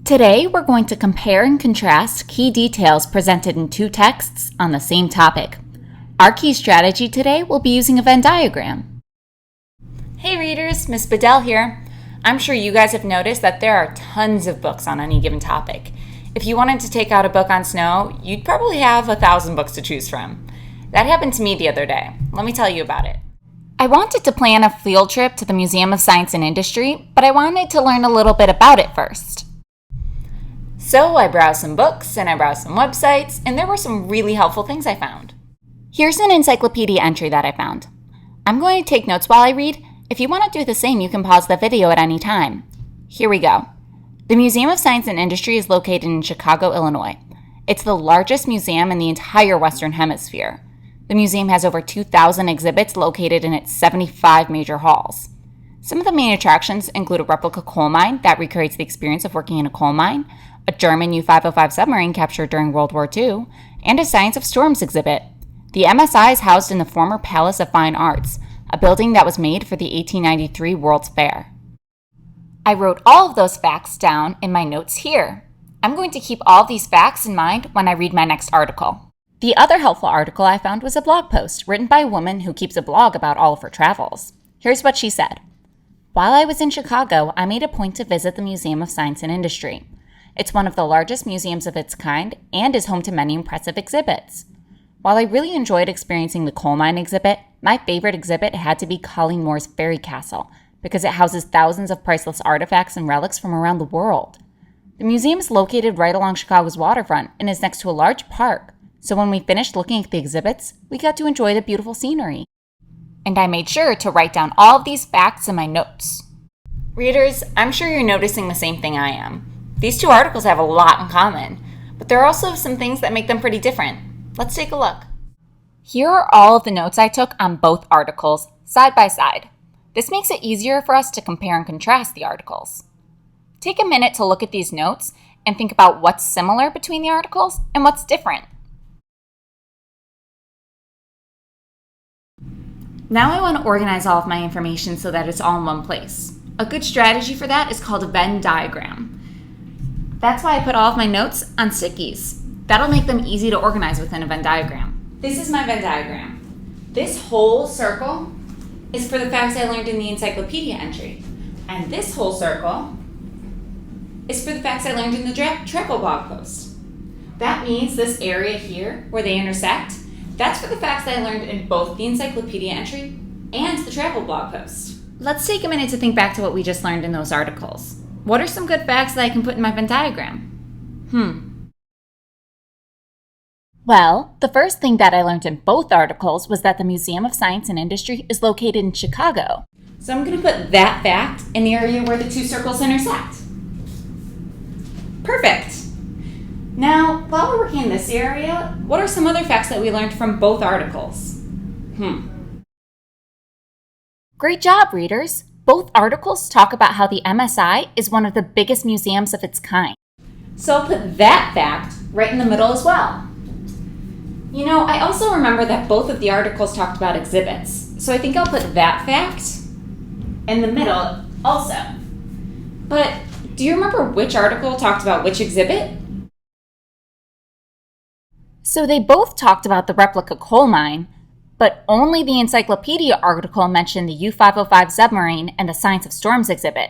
Today, we're going to compare and contrast key details presented in two texts on the same topic. Our key strategy today will be using a Venn diagram. Hey readers, Miss Bedell here. I'm sure you guys have noticed that there are tons of books on any given topic. If you wanted to take out a book on snow, you'd probably have 1,000 books to choose from. That happened to me the other day. Let me tell you about it. I wanted to plan a field trip to the Museum of Science and Industry, but I wanted to learn a little bit about it first. So I browsed some books and I browsed some websites, and there were some really helpful things I found. Here's an encyclopedia entry that I found. I'm going to take notes while I read. If you want to do the same, you can pause the video at any time. Here we go. The Museum of Science and Industry is located in Chicago, Illinois. It's the largest museum in the entire Western Hemisphere. The museum has over 2,000 exhibits located in its 75 major halls. Some of the main attractions include a replica coal mine that recreates the experience of working in a coal mine, a German U-505 submarine captured during World War II, and a Science of Storms exhibit. The MSI is housed in the former Palace of Fine Arts, a building that was made for the 1893 World's Fair. I wrote all of those facts down in my notes here. I'm going to keep all of these facts in mind when I read my next article. The other helpful article I found was a blog post written by a woman who keeps a blog about all of her travels. Here's what she said. While I was in Chicago, I made a point to visit the Museum of Science and Industry. It's one of the largest museums of its kind and is home to many impressive exhibits. While I really enjoyed experiencing the coal mine exhibit, my favorite exhibit had to be Colleen Moore's Fairy Castle because it houses thousands of priceless artifacts and relics from around the world. The museum is located right along Chicago's waterfront and is next to a large park, so when we finished looking at the exhibits, we got to enjoy the beautiful scenery. And I made sure to write down all of these facts in my notes. Readers, I'm sure you're noticing the same thing I am. These two articles have a lot in common, but there are also some things that make them pretty different. Let's take a look. Here are all of the notes I took on both articles, side by side. This makes it easier for us to compare and contrast the articles. Take a minute to look at these notes and think about what's similar between the articles and what's different. Now I want to organize all of my information so that it's all in one place. A good strategy for that is called a Venn diagram. That's why I put all of my notes on stickies. That'll make them easy to organize within a Venn diagram. This is my Venn diagram. This whole circle is for the facts I learned in the encyclopedia entry. And this whole circle is for the facts I learned in the travel blog post. That means this area here, where they intersect, that's for the facts I learned in both the encyclopedia entry and the travel blog post. Let's take a minute to think back to what we just learned in those articles. What are some good facts that I can put in my Venn diagram? Well, the first thing that I learned in both articles was that the Museum of Science and Industry is located in Chicago. So I'm going to put that fact in the area where the two circles intersect. Perfect. Now, while we're working in this area, what are some other facts that we learned from both articles? Great job, readers. Both articles talk about how the MSI is one of the biggest museums of its kind. So I'll put that fact right in the middle as well. You know, I also remember that both of the articles talked about exhibits, so I think I'll put that fact in the middle also. But do you remember which article talked about which exhibit? So they both talked about the replica coal mine, but only the encyclopedia article mentioned the U-505 submarine and the Science of Storms exhibit.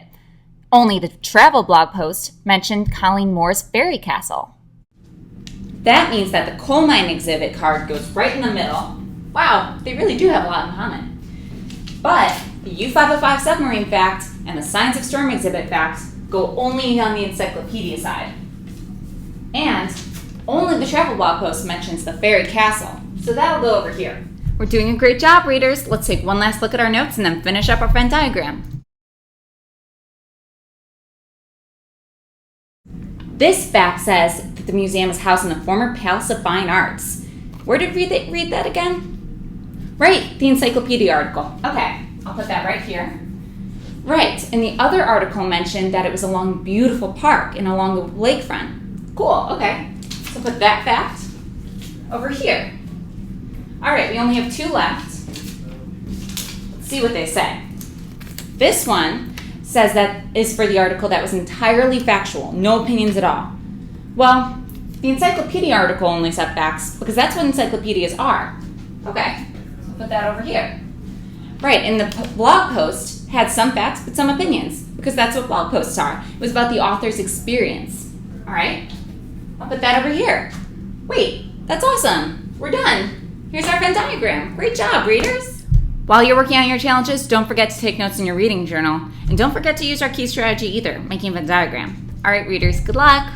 Only the travel blog post mentioned Colleen Moore's Fairy Castle. That means that the coal mine exhibit card goes right in the middle. Wow, they really do have a lot in common. But the U-505 submarine fact and the Science of Storm exhibit fact go only on the encyclopedia side. And only the travel blog post mentions the Fairy Castle, so that'll go over here. We're doing a great job, readers. Let's take one last look at our notes and then finish up our Venn diagram. This fact says that the museum is housed in the former Palace of Fine Arts. Where did we read that again? Right, the encyclopedia article. Okay, I'll put that right here. Right, and the other article mentioned that it was along a beautiful park and along the lakefront. Cool, okay. So put that fact over here. All right, we only have two left. Let's see what they say. This one says that is for the article that was entirely factual, no opinions at all. Well, the encyclopedia article only said facts because that's what encyclopedias are. Okay, so put that over here. Right, and the blog post had some facts but some opinions because that's what blog posts are. It was about the author's experience. All right, I'll put that over here. Wait, that's awesome. We're done. Here's our Venn diagram. Great job, readers. While you're working on your challenges, don't forget to take notes in your reading journal. And don't forget to use our key strategy either, making a Venn diagram. All right, readers, good luck.